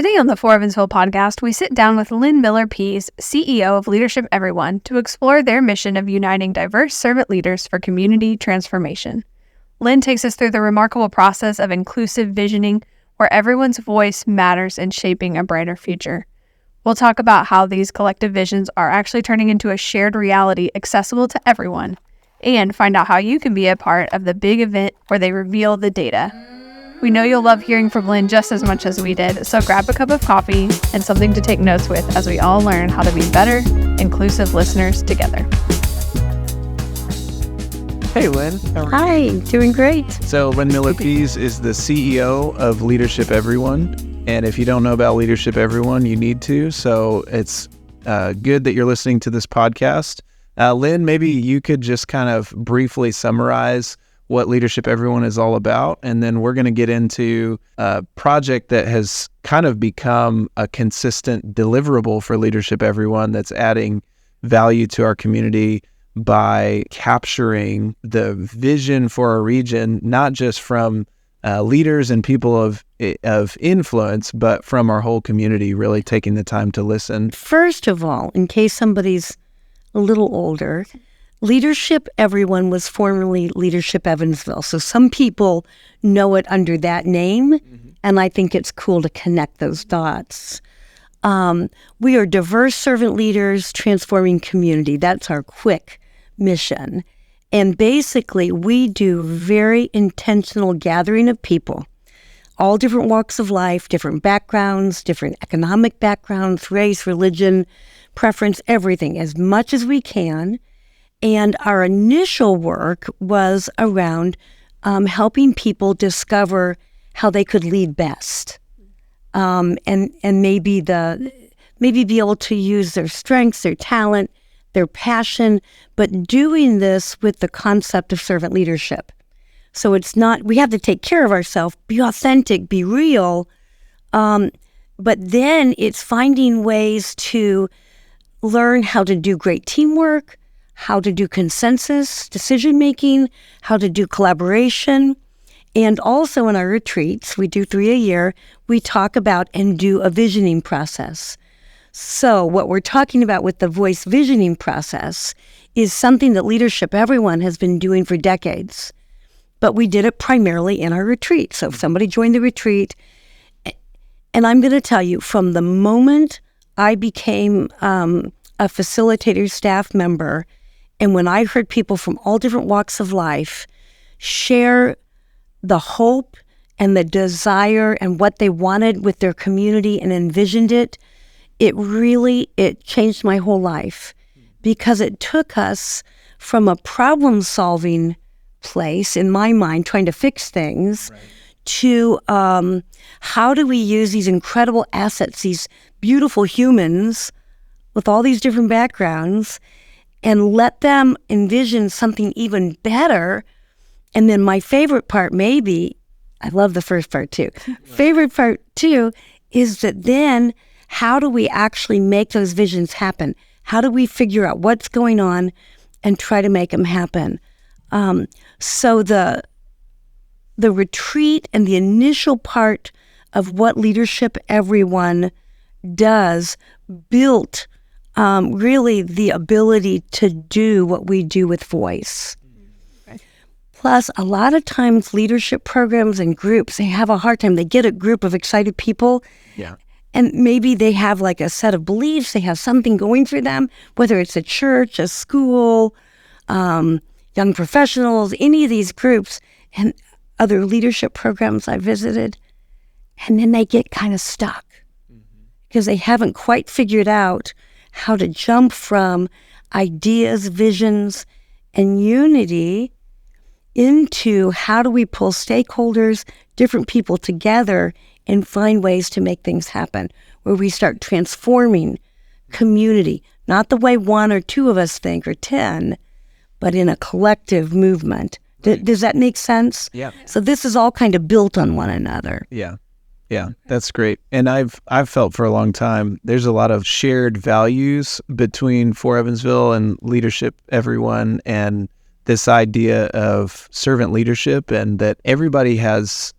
Today on the For Evansville podcast, we sit down with Lynn Miller Pease, CEO of Leadership Everyone, to explore their mission of uniting diverse servant leaders for community transformation. Lynn takes us through the remarkable process of inclusive visioning, where everyone's voice matters in shaping a brighter future. We'll talk about how these collective visions are actually turning into a shared reality accessible to everyone, and find out how you can be a part of the big event where they reveal the data. We know you'll love hearing from Lynn just as much as we did, so grab a cup of coffee and something to take notes with as we all learn how to be better, inclusive listeners together. Hey, Lynn. Hi, doing great. So Lynn Miller Pease is the CEO of Leadership Everyone. And if you don't know about Leadership Everyone, you need to. So it's good that you're listening to this podcast. Lynn, maybe you could just kind of briefly summarize what Leadership Everyone is all about. And then we're going to get into a project that has kind of become a consistent deliverable for Leadership Everyone that's adding value to our community by capturing the vision for a region, not just from leaders and people of influence, but from our whole community, really taking the time to listen. First of all, in case somebody's a little older, Leadership Everyone was formerly Leadership Evansville. So some people know it under that name, and I think it's cool to connect those dots. We are diverse servant leaders transforming community. That's our quick mission. And basically, we do very intentional gathering of people, all different walks of life, different backgrounds, different economic backgrounds, race, religion, preference, everything, as much as we can. And our initial work was around helping people discover how they could lead best, and maybe be able to use their strengths, their talent, their passion, but doing this with the concept of servant leadership. So it's not, we have to take care of ourselves, be authentic, be real, but then it's finding ways to learn how to do great teamwork, how to do consensus, decision-making, how to do collaboration. And also in our retreats, we do 3 a year, we talk about and do a visioning process. So what we're talking about with the voice visioning process is something that Leadership Everyone has been doing for decades. But we did it primarily in our retreat. So if somebody joined the retreat, and I'm going to tell you, from the moment I became a facilitator staff member, and when I heard people from all different walks of life share the hope and the desire and what they wanted with their community and envisioned it, it changed my whole life, because it took us from a problem-solving place, in my mind, trying to fix things, right, to how do we use these incredible assets, these beautiful humans with all these different backgrounds, and let them envision something even better. And then my favorite part, maybe, I love the first part too. Favorite part too is that then how do we actually make those visions happen? How do we figure out what's going on and try to make them happen? So the retreat and the initial part of what Leadership Everyone does built really the ability to do what we do with voice. Plus, a lot of times leadership programs and groups, they have a hard time. They get a group of excited people, and maybe they have like a set of beliefs. They have something going for them, whether it's a church, a school, young professionals, any of these groups and other leadership programs I visited. And then they get kind of stuck because they haven't quite figured out how to jump from ideas, visions, and unity into how do we pull stakeholders, different people together and find ways to make things happen, where we start transforming community, not the way one or two of us think or 10, but in a collective movement. Does that make sense? Yeah. So this is all kind of built on one another. Yeah. Yeah, that's great. And I've felt for a long time there's a lot of shared values between For Evansville and Leadership Everyone, and this idea of servant leadership and that everybody has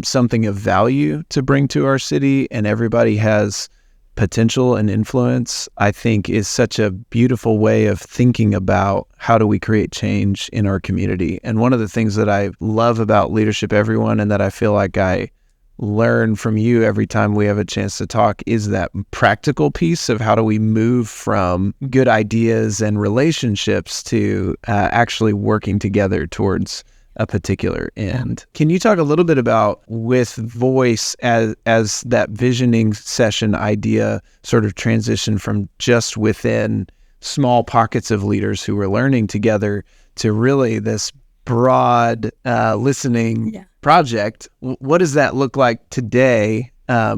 something of value to bring to our city and everybody has potential and influence, I think is such a beautiful way of thinking about how do we create change in our community. And one of the things that I love about Leadership Everyone and that I feel like I learn from you every time we have a chance to talk is that practical piece of how do we move from good ideas and relationships to actually working together towards a particular end. Can you talk a little bit about with voice as that visioning session idea sort of transition from just within small pockets of leaders who were learning together to really this broad listening project? What does that look like today?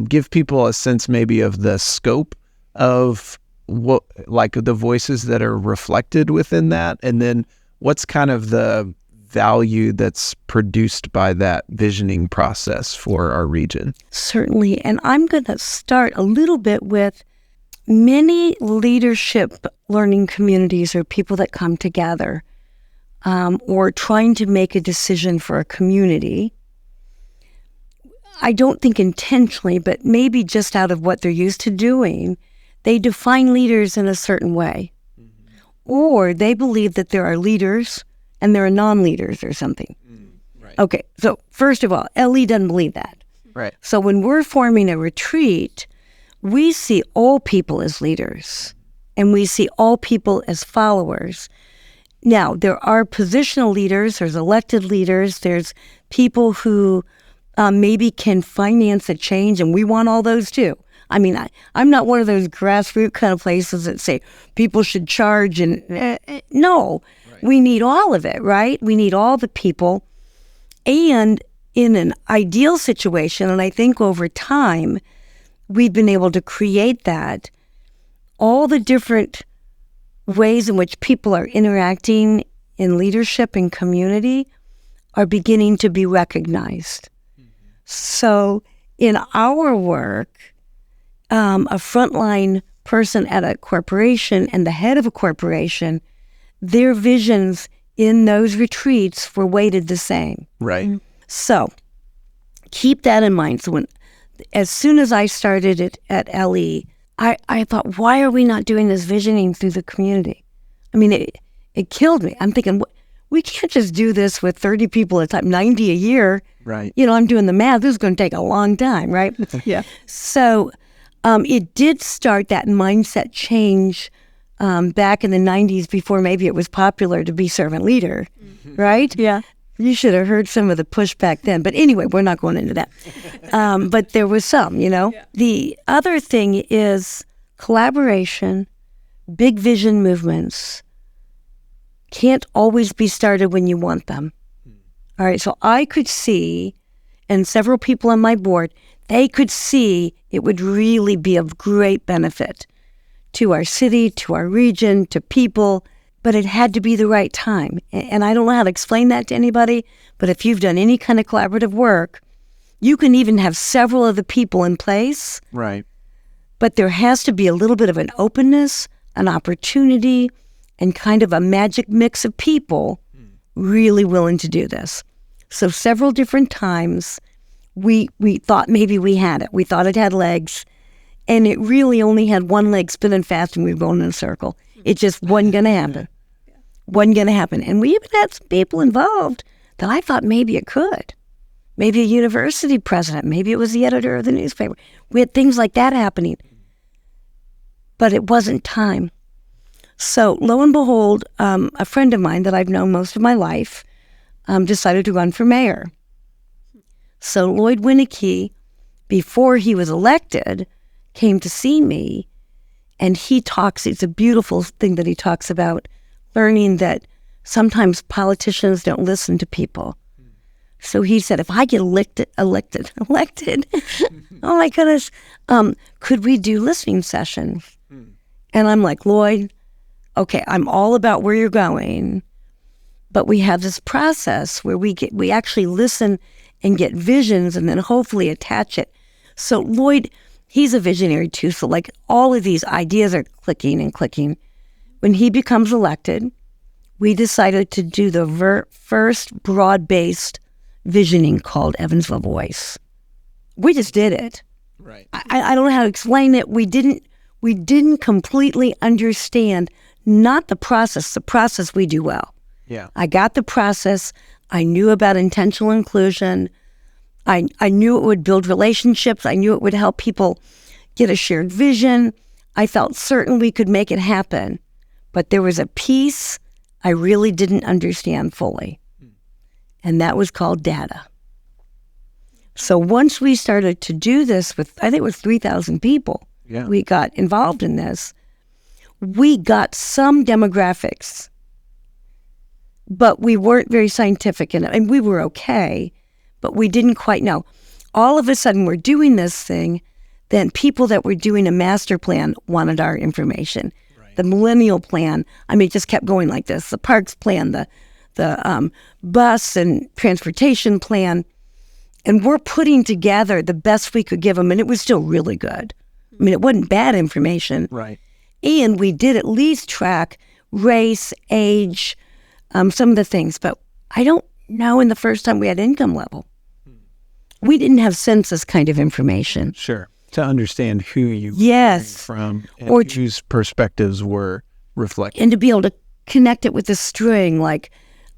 Give people a sense maybe of the scope of what, like the voices that are reflected within that, and then what's kind of the value that's produced by that visioning process for our region. Certainly. And I'm going to start a little bit with many leadership learning communities or people that come together or trying to make a decision for a community. I don't think intentionally, but maybe just out of what they're used to doing, they define leaders in a certain way. Or they believe that there are leaders and there are non-leaders or something. Right. Okay, so first of all, LE doesn't believe that. Right. So when we're forming a retreat, we see all people as leaders and we see all people as followers. Now, there are positional leaders, there's elected leaders, there's people who maybe can finance a change, and we want all those too. I mean, I'm not one of those grassroots kind of places that say people should charge and no. Right. We need all of it, right? We need all the people. And in an ideal situation, and I think over time, we've been able to create that, all the different ways in which people are interacting in leadership and community are beginning to be recognized. Mm-hmm. So in our work, a frontline person at a corporation and the head of a corporation, their visions in those retreats were weighted the same. Right. So keep that in mind. So as soon as I started it at LE, I thought, why are we not doing this visioning through the community? I mean, it killed me. I'm thinking, we can't just do this with 30 people at a time, 90 a year. Right. You know, I'm doing the math. This is going to take a long time, right? Yeah. So it did start that mindset change back in the 90s before maybe it was popular to be servant leader, right? Yeah. You should have heard some of the pushback then. But anyway, we're not going into that. But there was some, you know. Yeah. The other thing is collaboration, big vision movements can't always be started when you want them. All right, so I could see, and several people on my board, they could see it would really be of great benefit to our city, to our region, to people, but it had to be the right time. And I don't know how to explain that to anybody, but if you've done any kind of collaborative work, you can even have several of the people in place. Right. But there has to be a little bit of an openness, an opportunity, and kind of a magic mix of people really willing to do this. So several different times, we thought maybe we had it. We thought it had legs, and it really only had one leg spinning fast, and we were going in a circle. It just wasn't going to happen. Wasn't going to happen. And we even had some people involved that I thought maybe it could. Maybe a university president. Maybe it was the editor of the newspaper. We had things like that happening. But it wasn't time. So lo and behold, a friend of mine that I've known most of my life decided to run for mayor. So Lloyd Winnicky, before he was elected, came to see me, and he talks, it's a beautiful thing that he talks about, learning that sometimes politicians don't listen to people. So he said, if I get elected, oh my goodness, could we do listening sessions? And I'm like, Lloyd, okay, I'm all about where you're going, but we have this process where we actually listen and get visions and then hopefully attach it. So Lloyd, he's a visionary too, so like all of these ideas are clicking and clicking. When he becomes elected, we decided to do the first broad-based visioning called Evansville Voice. We just did it. Right. I don't know how to explain it. We didn't completely understand, not the process. The process we do well. Yeah. I got the process. I knew about intentional inclusion. I knew it would build relationships. I knew it would help people get a shared vision. I felt certain we could make it happen. But there was a piece I really didn't understand fully. And that was called data. So once we started to do this with, I think it was 3,000 people, we got involved in this, we got some demographics, but we weren't very scientific in it. And we were okay, but we didn't quite know. All of a sudden, we're doing this thing, then people that were doing a master plan wanted our information. Right. The millennial plan, I mean, it just kept going like this. The parks plan, the bus and transportation plan. And we're putting together the best we could give them, and it was still really good. I mean, it wasn't bad information. Right. And we did at least track race, age, some of the things. But I don't know in the first time we had income level. We didn't have census kind of information. Sure. To understand who you yes. were from and or whose perspectives were reflected. And to be able to connect it with a string, like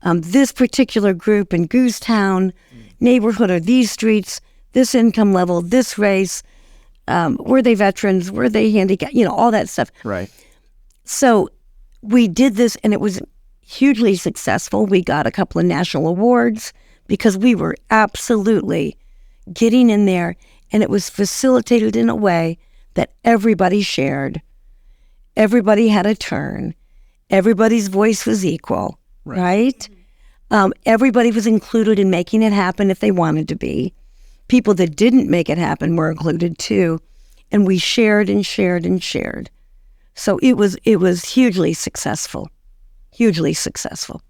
this particular group in Goosetown neighborhood or these streets, this income level, this race, were they veterans, were they handicapped, all that stuff. Right. So we did this, and it was hugely successful. We got a couple of national awards because we were absolutely getting in there, and it was facilitated in a way that everybody shared. Everybody had a turn. Everybody's voice was equal, right? Everybody was included in making it happen if they wanted to be. People that didn't make it happen were included too. And we shared and shared and shared. So it was hugely successful, hugely successful.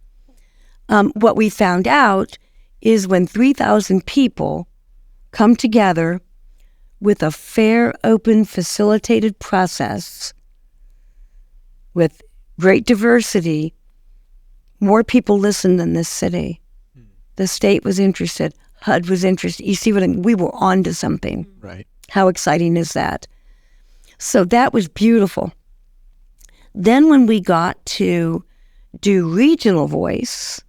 What we found out is when 3,000 people come together with a fair, open, facilitated process with great diversity, more people listened than this city. The state was interested. HUD was interested. You see what I mean? We were on to something. Right. How exciting is that? So that was beautiful. Then when we got to do regional voice,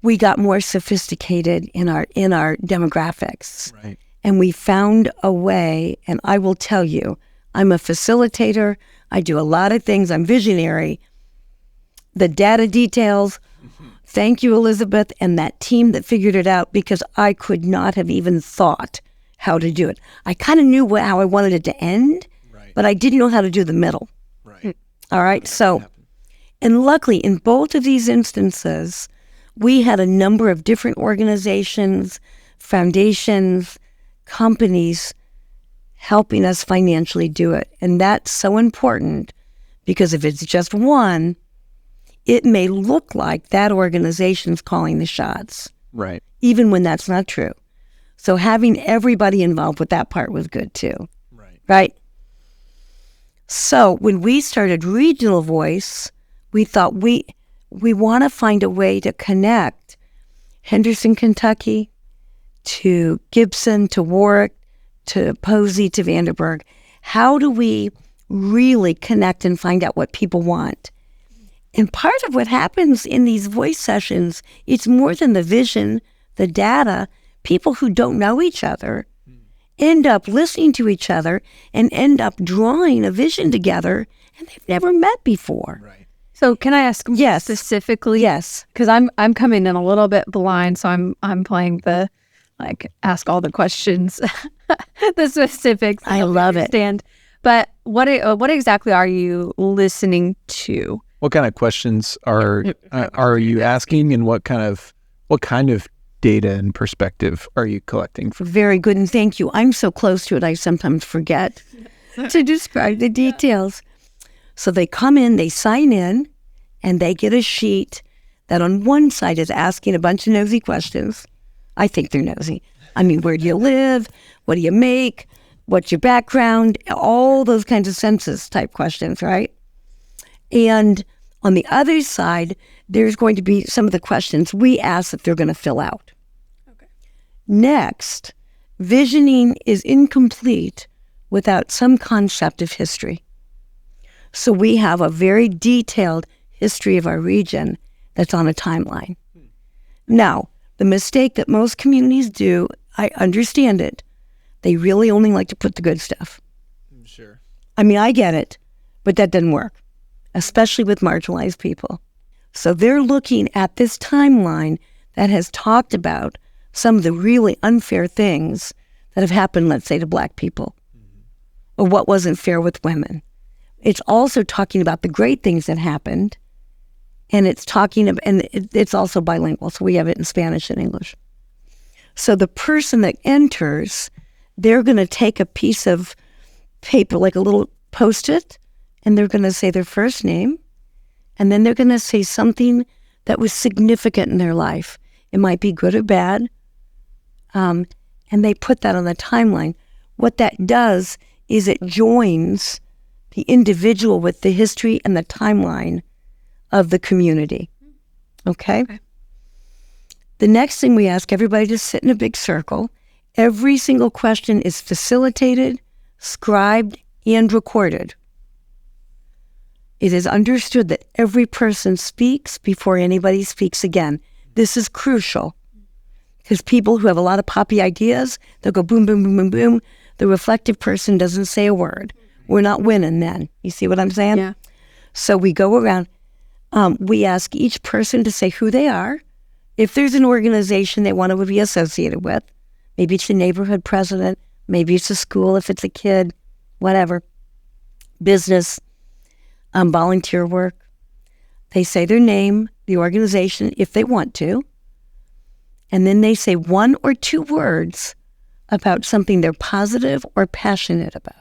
we got more sophisticated in our demographics. Right. And we found a way, and I will tell you, I'm a facilitator. I do a lot of things. I'm visionary. The data details, thank you, Elizabeth, and that team that figured it out, because I could not have even thought how to do it. I kind of knew how I wanted it to end, but I didn't know how to do the middle. Right. All right, so, and luckily in both of these instances, we had a number of different organizations, foundations, companies helping us financially do it. And that's so important, because if it's just one, it may look like that organization's calling the shots. Right. Even when that's not true. So having everybody involved with that part was good too. Right. Right? So when we started Regional Voice, we thought we want to find a way to connect Henderson, Kentucky, to Gibson, to Warwick, to Posey, to Vanderburgh. How do we really connect and find out what people want? And part of what happens in these voice sessions, it's more than the vision, the data. People who don't know each other end up listening to each other and end up drawing a vision together, and they've never met before. Right. So can I ask specifically? Yes. Because I'm coming in a little bit blind, so I'm playing the, ask all the questions, the specifics. I love it. But what exactly are you listening to? What kind of questions are you asking, and what kind of data and perspective are you collecting? Very good, and thank you. I'm so close to it, I sometimes forget to describe the details. So they come in, they sign in, and they get a sheet that on one side is asking a bunch of nosy questions. I think they're nosy. I mean, where do you live? What do you make? What's your background? All those kinds of census type questions, right? And On the other side, there's going to be some of the questions we ask that they're going to fill out. Okay. Next, visioning is incomplete without some concept of history. So we have a very detailed history of our region that's on a timeline. Now, the mistake that most communities do, I understand it, they really only like to put the good stuff. Sure. I mean, I get it, but that doesn't work, especially with marginalized people. So they're looking at this timeline that has talked about some of the really unfair things that have happened, let's say, to Black people, or what wasn't fair with women. It's also talking about the great things that happened, and it's talking about, and it's also bilingual, so we have it in Spanish and English. So the person that enters, they're going to take a piece of paper, like a little Post-it, and they're going to say their first name, and then they're going to say something that was significant in their life. It might be good or bad, and they put that on the timeline. What that does is it joins the individual with the history and the timeline of the community. Okay? The next thing we ask everybody to sit in a big circle. Every single question is facilitated, scribed, and recorded. It is understood that every person speaks before anybody speaks again. This is crucial because people who have a lot of poppy ideas, they'll go boom, boom, boom, boom, boom. The reflective person doesn't say a word. We're not winning then. You see what I'm saying? Yeah. So we go around. We ask each person to say who they are. If there's an organization they want to be associated with, maybe it's the neighborhood president, maybe it's a school if it's a kid, whatever, business, volunteer work. They say their name, the organization, if they want to, and then they say one or two words about something they're positive or passionate about.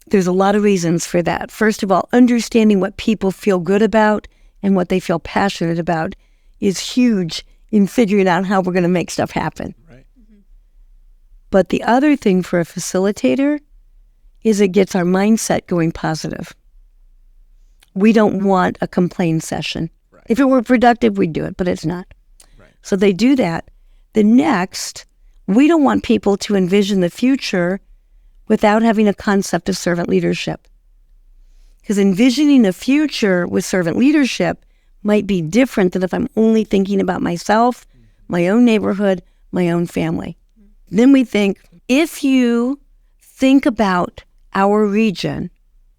There's a lot of reasons for that. First of all, understanding what people feel good about and what they feel passionate about is huge in figuring out how we're going to make stuff happen. Right. But the other thing for a facilitator is it gets our mindset going positive. We don't want a complaint session. Right. If it were productive, we'd do it, but it's not. Right. So they do that. The next, we don't want people to envision the future without having a concept of servant leadership. Because envisioning a future with servant leadership might be different than if I'm only thinking about myself, my own neighborhood, my own family. Then we think, if you think about our region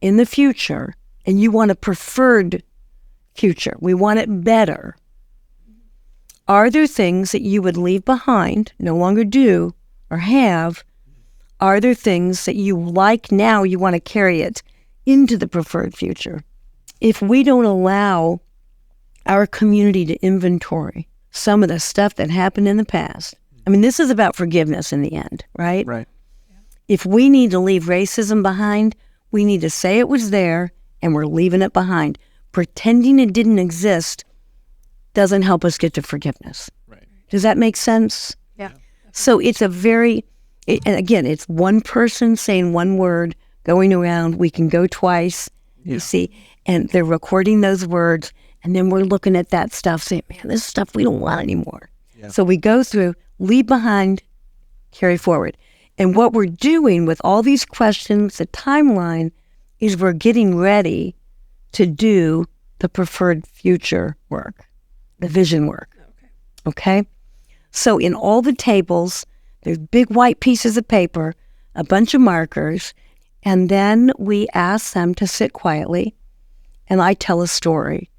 in the future and you want a preferred future, we want it better, are there things that you would leave behind, no longer do, or have? Are there things that you like now, you want to carry it into the preferred future? If we don't allow our community to inventory some of the stuff that happened in the past, I mean, this is about forgiveness in the end, right? Right. If we need to leave racism behind, we need to say it was there and we're leaving it behind. Pretending it didn't exist doesn't help us get to forgiveness. Right. Does that make sense? Yeah. So it's a very, and again, it's one person saying one word, going around. We can go twice, you see, and they're recording those words, and then we're looking at that stuff saying, man, this stuff we don't want anymore. Yeah. So we go through, leave behind, carry forward. And what we're doing with all these questions, the timeline, is we're getting ready to do the preferred future work, the vision work. Okay? So in all the tables, there's big white pieces of paper, a bunch of markers, and then we ask them to sit quietly, and I tell a story.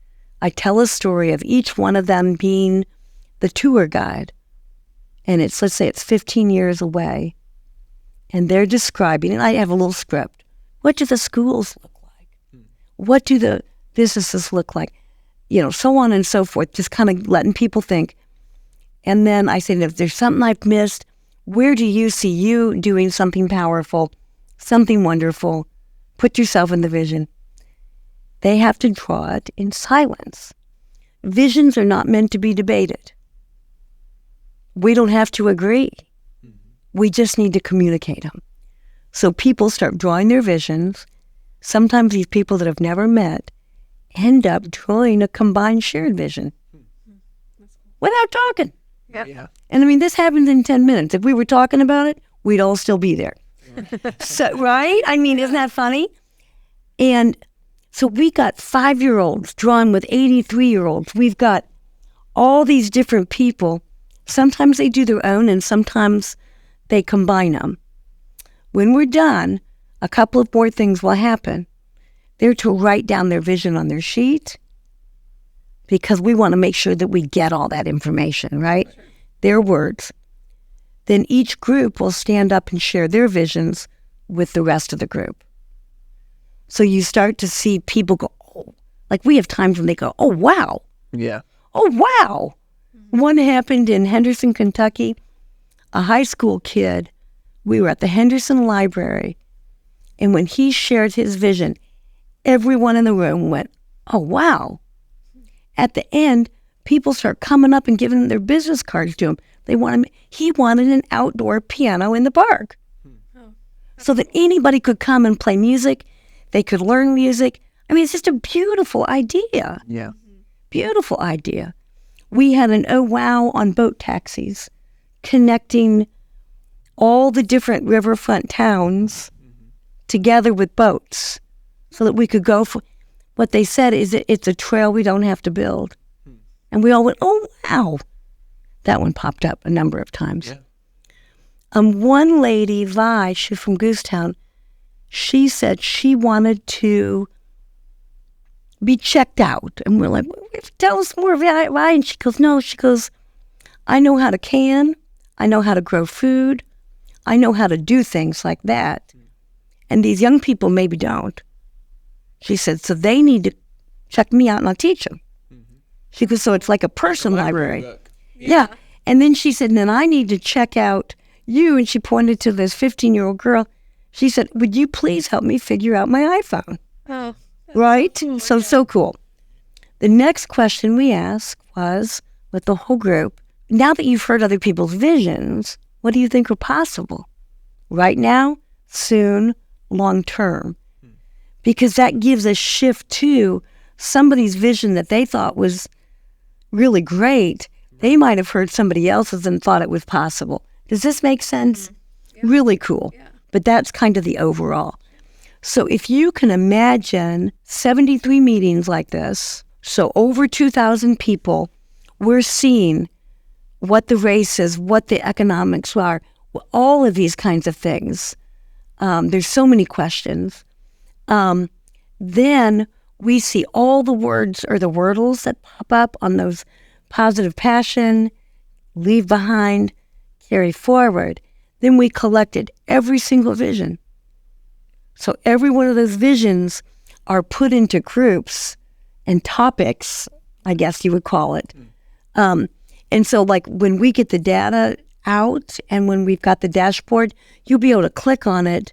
I tell a story of each one of them being the tour guide. And it's, let's say it's 15 years away, and they're describing, and I have a little script. What do the schools look like? What do the businesses look like? You know, so on and so forth, just kind of letting people think. And then I say, if there's something I've missed, where do you see you doing something powerful, something wonderful? Put yourself in the vision. They have to draw it in silence. Visions are not meant to be debated. We don't have to agree. We just need to communicate them. So people start drawing their visions, sometimes these people that have never met, end up drawing a combined shared vision without talking. Yeah. And I mean, this happens in 10 minutes. If we were talking about it, we'd all still be there. So, right? I mean, isn't that funny? And so we got 5-year-olds drawn with 83-year-olds. We've got all these different people. Sometimes they do their own and sometimes they combine them. When we're done, a couple of more things will happen. They're to write down their vision on their sheet because we want to make sure that we get all that information, right? Sure. Their words. Then each group will stand up and share their visions with the rest of the group. So you start to see people go, oh, like we have times when they go, oh, wow. Yeah. Oh, wow. One happened in Henderson, Kentucky. A high school kid, we were at the Henderson Library, and when he shared his vision, everyone in the room went, oh, wow. At the end, people start coming up and giving their business cards to him. He wanted an outdoor piano in the park so that anybody could come and play music. They could learn music. I mean, it's just a beautiful idea. Yeah. Beautiful idea. We had an oh wow on boat taxis connecting all the different riverfront towns together with boats so that we could go for what they said is it's a trail we don't have to build. And we all went, oh, wow. That one popped up a number of times. Yeah. One lady, Vi, she's from Goosetown, she said she wanted to be checked out. And we're like, tell us more, Vi. And she goes, no, I know how to can. I know how to grow food. I know how to do things like that. And these young people maybe don't. She said, so they need to check me out and I'll teach them. She goes, so it's like a personal library. Yeah. And then she said, and then I need to check out you. And she pointed to this 15-year-old girl. She said, would you please help me figure out my iPhone? Oh. Right? So cool. The next question we asked was, with the whole group, now that you've heard other people's visions, what do you think are possible? Right now, soon, long term. Because that gives a shift to somebody's vision that they thought was really great. They might have heard somebody else's and thought it was possible. Does this make sense? Yeah. Really cool. Yeah. But that's kind of the overall. So if you can imagine 73 meetings like this, so over 2,000 people, we're seeing what the race is, what the economics are, all of these kinds of things. There's so many questions. Then we see all the words or the wordles that pop up on those positive passion, leave behind, carry forward. Then we collected every single vision. So every one of those visions are put into groups and topics, I guess you would call it. And so like when we get the data out and when we've got the dashboard, you'll be able to click on it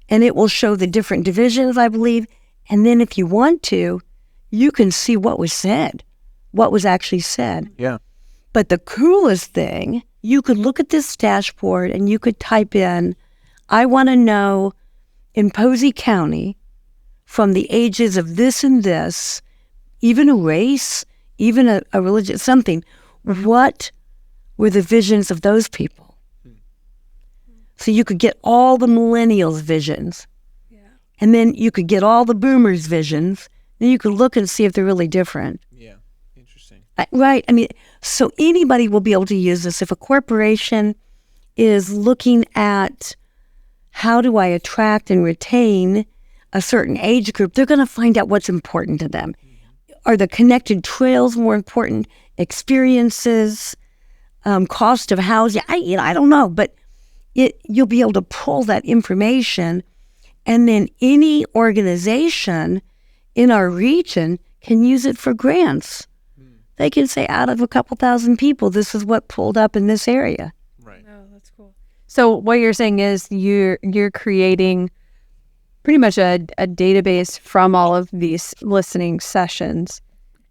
and it will show the different divisions, I believe. And then if you want to, you can see what was said, what was actually said. Yeah. But the coolest thing, you could look at this dashboard and you could type in, I want to know in Posey County from the ages of this and this, even a race, even a religion, something, what were the visions of those people? So you could get all the millennials' visions. Yeah. And then you could get all the boomers' visions. Then you could look and see if they're really different. Yeah, interesting. Right. I mean, so anybody will be able to use this. If a corporation is looking at how do I attract and retain a certain age group, they're going to find out what's important to them. Are the connected trails more important? Experiences, cost of housing? I don't know, but you'll be able to pull that information, and then any organization in our region can use it for grants. They can say, out of a couple thousand people, this is what pulled up in this area. Right. Oh, that's cool. So what you're saying is you're creating pretty much a database from all of these listening sessions,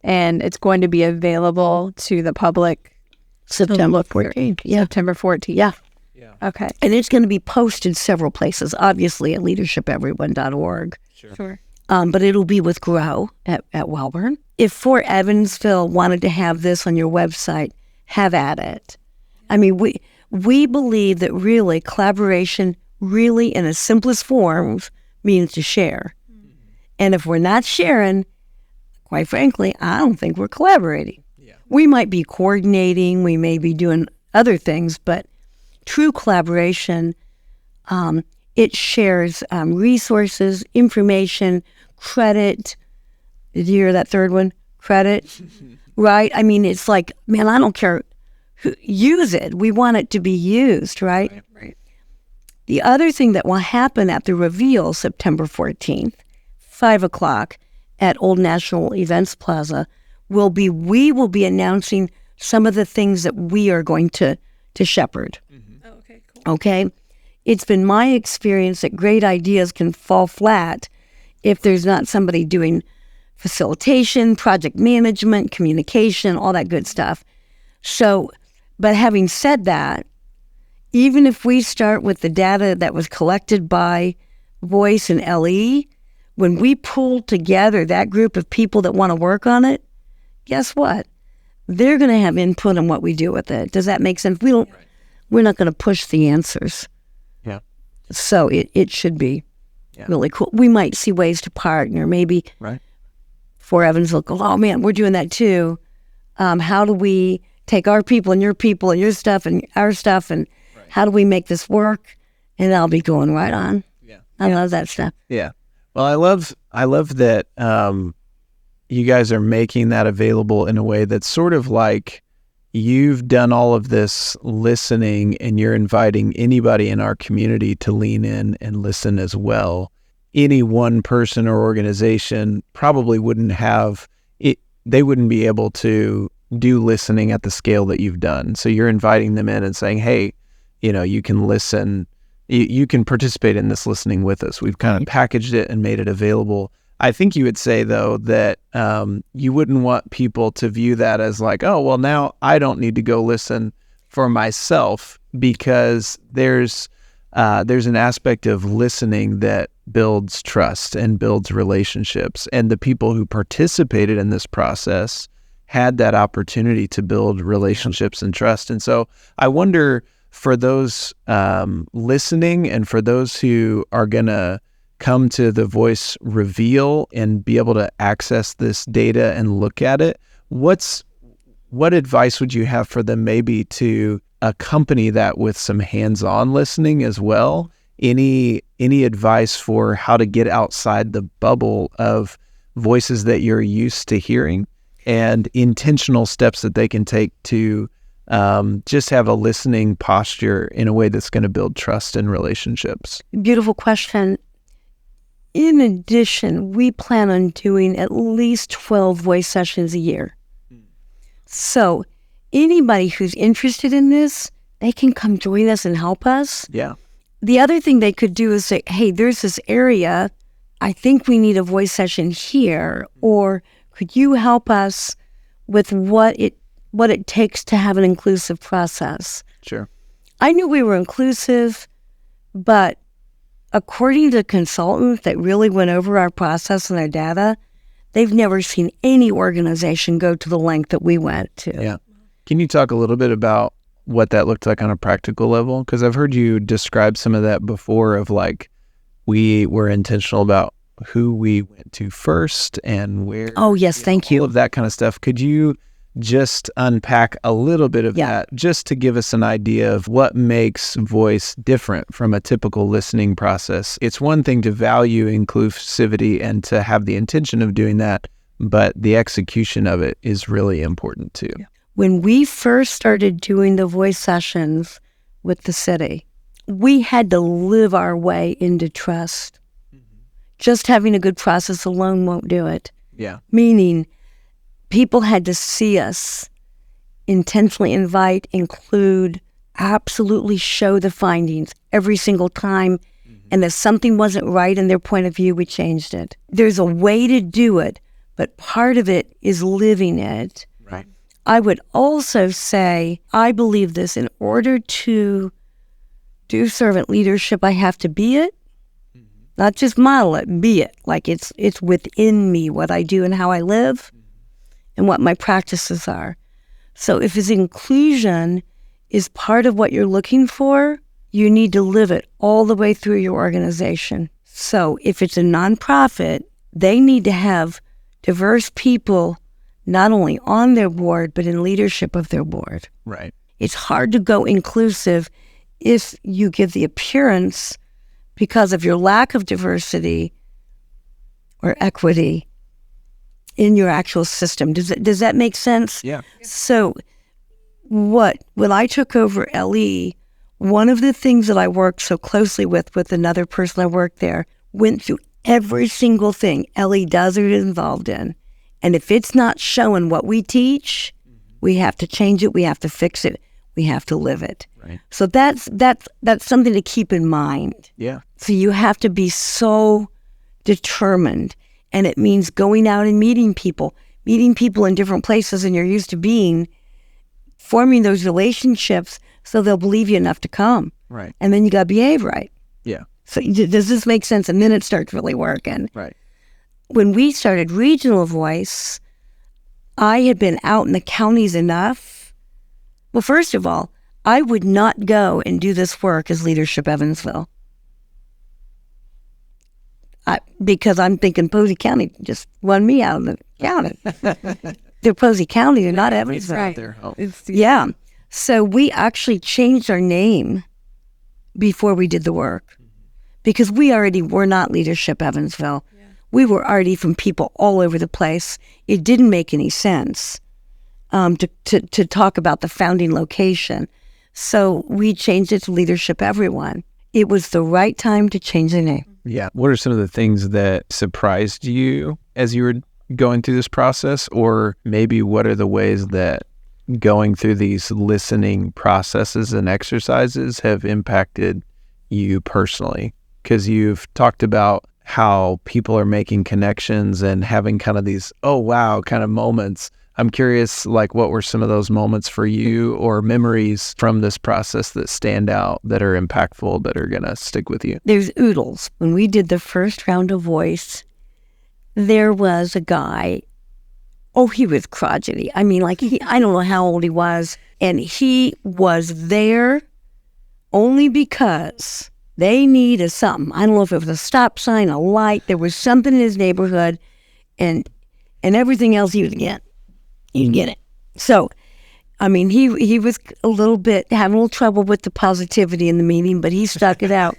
and it's going to be available to the public September 14th. Yeah. September 14th. Yeah. Yeah. Okay. And it's going to be posted several places, obviously at leadershipeveryone.org. Sure. but it'll be with Grow at Welburn. If Fort Evansville wanted to have this on your website, have at it. I mean, we believe that really collaboration really in its simplest forms means to share. And if we're not sharing, quite frankly, I don't think we're collaborating. Yeah. We might be coordinating, we may be doing other things, but true collaboration, it shares resources, information, credit. Did you hear that third one? Credit, right? I mean, it's like, man, I don't care who use it. We want it to be used, right? Right. The other thing that will happen at the reveal, September 14th, 5 o'clock at Old National Events Plaza, we will be announcing some of the things that we are going to shepherd. Mm-hmm. Oh, okay, cool. Okay? It's been my experience that great ideas can fall flat if there's not somebody doing facilitation, project management, communication, all that good stuff. So, but having said that, even if we start with the data that was collected by Voice and LE, when we pull together that group of people that want to work on it, guess what? They're going to have input on what we do with it. Does that make sense? We're not going to push the answers. Yeah. So it should be really cool. We might see ways to partner. Maybe Fort Evansville go, oh man, we're doing that too. How do we take our people and your stuff and our stuff, and how do we make this work? And I'll be going right on. Yeah. I love that stuff. Yeah. Well, I love that you guys are making that available in a way that's sort of like you've done all of this listening and you're inviting anybody in our community to lean in and listen as well. Any one person or organization probably wouldn't have it. They wouldn't be able to do listening at the scale that you've done. So you're inviting them in and saying, hey, you can listen. You can participate in this listening with us. We've kind of packaged it and made it available. I think you would say, though, that you wouldn't want people to view that as like, oh, well, now I don't need to go listen for myself, because there's an aspect of listening that builds trust and builds relationships. And the people who participated in this process had that opportunity to build relationships and trust. And so I wonder, for those listening and for those who are going to come to the Voice reveal and be able to access this data and look at it, what advice would you have for them maybe to accompany that with some hands-on listening as well? Any advice for how to get outside the bubble of voices that you're used to hearing, and intentional steps that they can take to just have a listening posture in a way that's going to build trust and relationships? Beautiful question. In addition, we plan on doing at least 12 voice sessions a year. So anybody who's interested in this, they can come join us and help us. Yeah. The other thing they could do is say, hey, there's this area, I think we need a voice session here, or could you help us with what it takes to have an inclusive process? Sure. I knew we were inclusive, but according to consultants that really went over our process and our data, they've never seen any organization go to the length that we went to. Yeah. Can you talk a little bit about what that looked like on a practical level? Because I've heard you describe some of that before, of like, we were intentional about who we went to first and where. Oh, yes, thank you. All of that kind of stuff. Could you just unpack a little bit of that, just to give us an idea of what makes voice different from a typical listening process? It's one thing to value inclusivity and to have the intention of doing that, but the execution of it is really important too. Yeah. When we first started doing the voice sessions with the city, we had to live our way into trust. Mm-hmm. Just having a good process alone won't do it. Yeah. Meaning, people had to see us intentionally invite, include, absolutely show the findings every single time. Mm-hmm. And if something wasn't right in their point of view, we changed it. There's a way to do it, but part of it is living it. Right. I would also say, I believe this, in order to do servant leadership, I have to be it. Mm-hmm. Not just model it, be it. Like it's within me, what I do and how I live and what my practices are. So if his inclusion is part of what you're looking for, you need to live it all the way through your organization. So if it's a nonprofit, they need to have diverse people not only on their board, but in leadership of their board. Right. It's hard to go inclusive if you give the appearance, because of your lack of diversity or equity in your actual system. Does that make sense? Yeah. So when I took over LE, one of the things that I worked so closely with another person I worked there, went through every single thing LE does or is involved in. And if it's not showing what we teach, we have to change it, we have to fix it, we have to live it. Right. So that's something to keep in mind. Yeah. So you have to be so determined. And it means going out and meeting people in different places than you're used to being, forming those relationships so they'll believe you enough to come. Right. And then you got to behave right. Yeah. So does this make sense? And then it starts really working. Right. When we started Regional Voice, I had been out in the counties enough. Well, first of all, I would not go and do this work as Leadership Evansville. Because I'm thinking Posey County just won me out of the county. They're Posey County, they're not Evansville. Right. Yeah. So we actually changed our name before we did the work, because we already were not Leadership Evansville. Yeah. We were already from people all over the place. It didn't make any sense to talk about the founding location. So we changed it to Leadership Everyone. It was the right time to change the name. Yeah. What are some of the things that surprised you as you were going through this process? Or maybe what are the ways that going through these listening processes and exercises have impacted you personally? Because you've talked about how people are making connections and having kind of these, oh, wow, kind of moments. I'm curious, like, what were some of those moments for you or memories from this process that stand out, that are impactful, that are going to stick with you? There's oodles. When we did the first round of voice, there was a guy, he was crotchety. I mean, like, I don't know how old he was. And he was there only because they needed something. I don't know if it was a stop sign, a light. There was something in his neighborhood, and everything else he would get. You'd get it. So, I mean, he was a little bit, having a little trouble with the positivity in the meeting, but he stuck it out.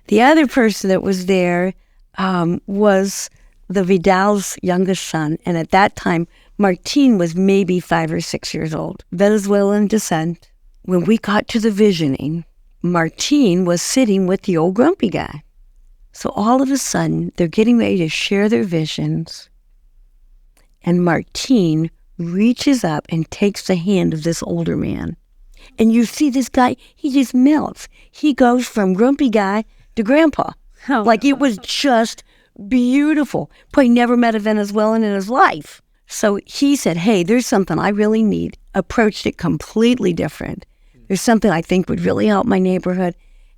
The other person that was there was the Vidal's youngest son. And at that time, Martin was maybe 5 or 6 years old, Venezuelan descent. When we got to the visioning, Martin was sitting with the old grumpy guy. So all of a sudden, they're getting ready to share their visions. And Martin reaches up and takes the hand of this older man. And you see this guy, he just melts. He goes from grumpy guy to grandpa. Oh. Like, it was just beautiful. But he never met a Venezuelan in his life. So he said, hey, there's something I really need. Approached it completely different. There's something I think would really help my neighborhood.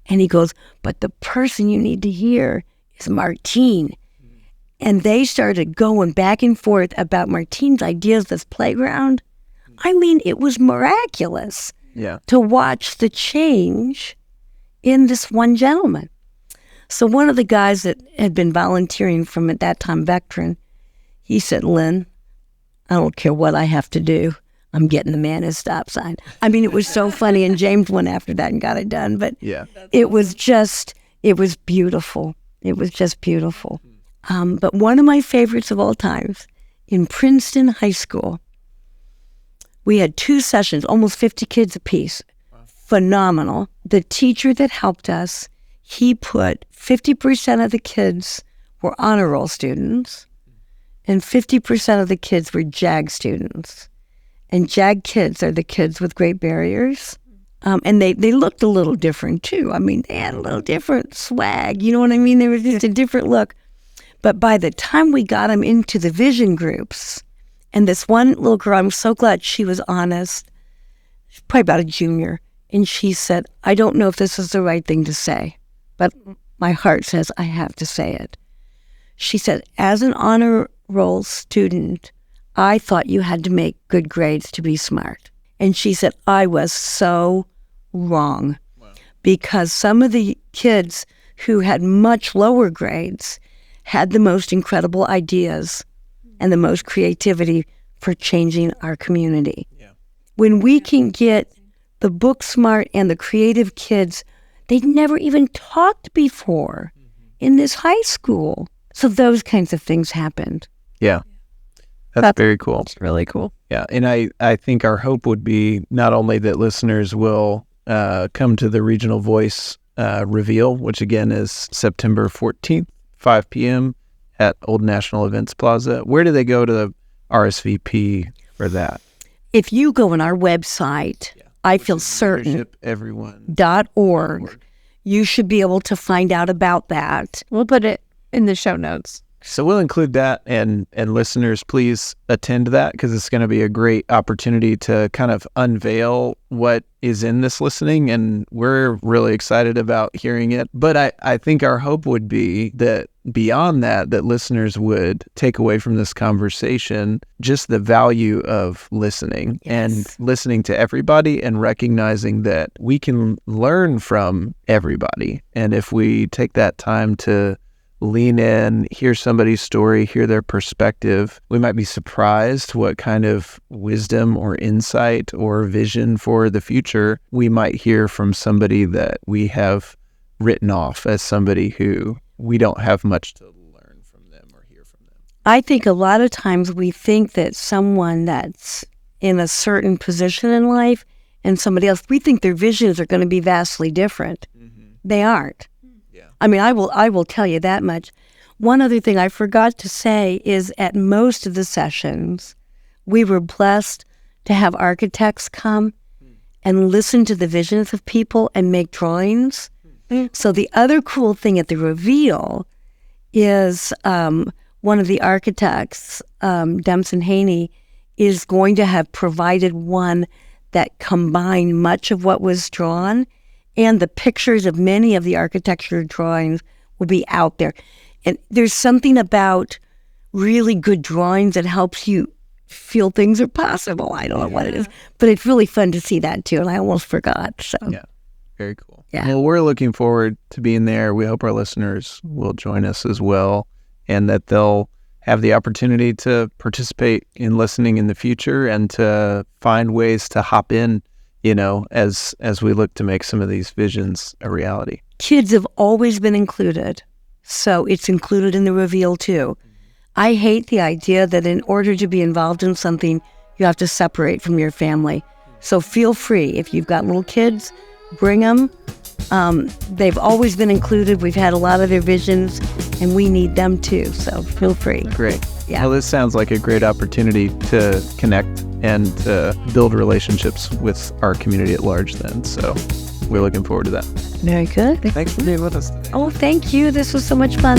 And he goes, but the person you need to hear is Martin. And they started going back and forth about Martin's ideas of this playground. I mean, it was miraculous to watch the change in this one gentleman. So one of the guys that had been volunteering from, at that time, veteran, he said, Lynn, I don't care what I have to do. I'm getting the man his stop sign. I mean, it was so funny. And James went after that and got it done. But it was beautiful. It was just beautiful. But one of my favorites of all times, in Princeton High School, we had 2 sessions, almost 50 kids apiece. Wow. Phenomenal. The teacher that helped us, he put 50% of the kids were honor roll students, and 50% of the kids were JAG students. And JAG kids are the kids with Great Barriers. And they looked a little different, too. I mean, they had a little different swag. You know what I mean? They were just a different look. But by the time we got them into the vision groups, and this one little girl, I'm so glad she was honest, she's probably about a junior, and she said, I don't know if this is the right thing to say, but my heart says I have to say it. She said, as an honor roll student, I thought you had to make good grades to be smart. And she said, I was so wrong. Wow. Because some of the kids who had much lower grades had the most incredible ideas and the most creativity for changing our community. Yeah. When we can get the book smart and the creative kids, they'd never even talked before in this high school. So those kinds of things happened. Yeah. That's very cool. It's really cool. Yeah. And I think our hope would be not only that listeners will come to the Regional Voice reveal, which again is September 14th, 5 p.m. at Old National Events Plaza. Where do they go to RSVP for that? If you go on our website, I feel certain, .org, you should be able to find out about that. We'll put it in the show notes. So we'll include that, and listeners, please attend that, because it's going to be a great opportunity to kind of unveil what is in this listening, and we're really excited about hearing it. But I think our hope would be that beyond that listeners would take away from this conversation just the value of listening. Yes. And listening to everybody and recognizing that we can learn from everybody. And if we take that time to lean in, hear somebody's story, hear their perspective, we might be surprised what kind of wisdom or insight or vision for the future we might hear from somebody that we have written off as somebody who we don't have much to learn from them or hear from them. I think a lot of times we think that someone that's in a certain position in life and somebody else, we think their visions are going to be vastly different. Mm-hmm. They aren't. I mean, I will tell you that much. One other thing I forgot to say is at most of the sessions, we were blessed to have architects come and listen to the visions of people and make drawings. So the other cool thing at the reveal is one of the architects, Dempson Haney, is going to have provided one that combined much of what was drawn, and the pictures of many of the architecture drawings will be out there. And there's something about really good drawings that helps you feel things are possible. I don't know what it is, but it's really fun to see that too, and I almost forgot. So yeah, very cool. Yeah. Well, we're looking forward to being there. We hope our listeners will join us as well, and that they'll have the opportunity to participate in listening in the future and to find ways to hop in, as we look to make some of these visions a reality. Kids have always been included, so it's included in the reveal too. I hate the idea that in order to be involved in something, you have to separate from your family. So feel free. If you've got little kids, bring them. They've always been included. We've had a lot of their visions, and we need them too, so feel free. Great. Yeah. Well, this sounds like a great opportunity to connect and to build relationships with our community at large then. So we're looking forward to that. Very good. Thanks for being with us today. Oh, thank you. This was so much fun.